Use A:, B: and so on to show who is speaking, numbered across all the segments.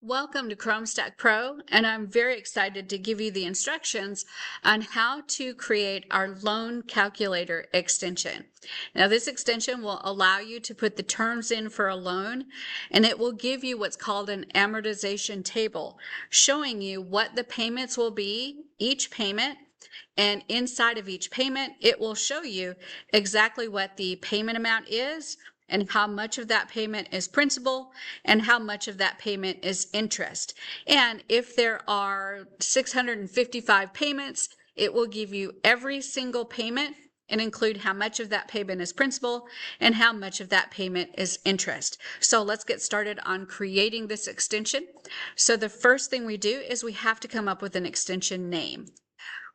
A: Welcome to ChromeStackPro, and I'm very excited to give you the instructions on how to create our loan calculator extension. Now, this extension will allow you to put the terms in for a loan, and it will give you what's called an amortization table, showing you what the payments will be, each payment, and inside of each payment, it will show you exactly what the payment amount is, and how much of that payment is principal and how much of that payment is interest. And if there are 655 payments, it will give you every single payment and include how much of that payment is principal and how much of that payment is interest. So let's get started on creating this extension. So the first thing we do is we have to come up with an extension name.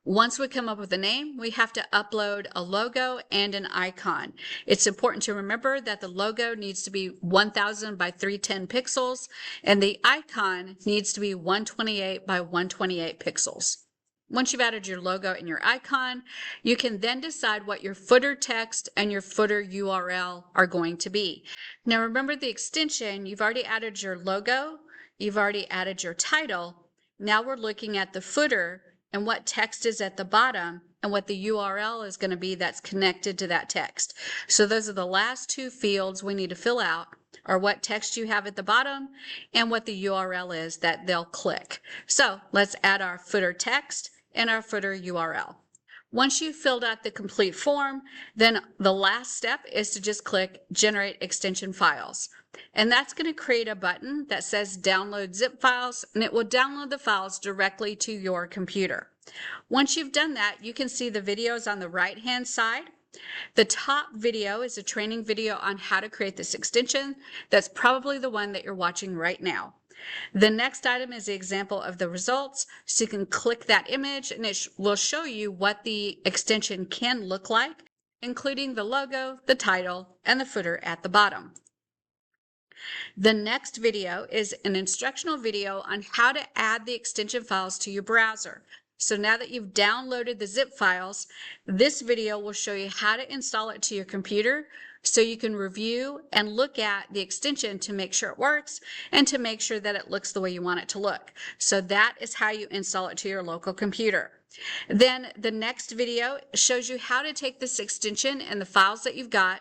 A: Once we come up with a name, we have to upload a logo and an icon. It's important to remember that the logo needs to be 1000 by 310 pixels, and the icon needs to be 128 by 128 pixels. Once you've added your logo and your icon, you can then decide what your footer text and your footer URL are going to be. Now remember the extension, you've already added your logo, you've already added your title. Now we're looking at the footer and what text is at the bottom and what the URL is going to be that's connected to that text. So those are the last two fields we need to fill out, are what text you have at the bottom and what the URL is that they'll click. So let's add our footer text and our footer URL. Once you've filled out the complete form, then the last step is to just click Generate Extension Files. And that's going to create a button that says Download Zip Files, and it will download the files directly to your computer. Once you've done that, you can see the videos on the right-hand side. The top video is a training video on how to create this extension. That's probably the one that you're watching right now. The next item is the example of the results, so you can click that image and it will show you what the extension can look like, including the logo, the title, and the footer at the bottom. The next video is an instructional video on how to add the extension files to your browser. So now that you've downloaded the zip files, this video will show you how to install it to your computer so you can review and look at the extension to make sure it works and to make sure that it looks the way you want it to look. So that is how you install it to your local computer. Then the next video shows you how to take this extension and the files that you've got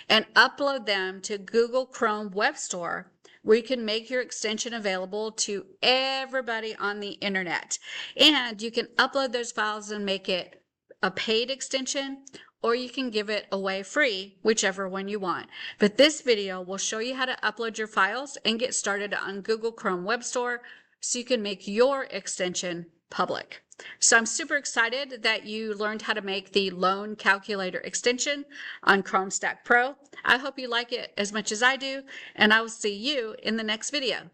A: and upload them to Google Chrome Web Store, where you can make your extension available to everybody on the internet. And you can upload those files and make it a paid extension, or you can give it away free, whichever one you want. But this video will show you how to upload your files and get started on Google Chrome Web Store so you can make your extension public. So I'm super excited that you learned how to make the loan calculator extension on ChromeStackPro. I hope you like it as much as I do, and I will see you in the next video.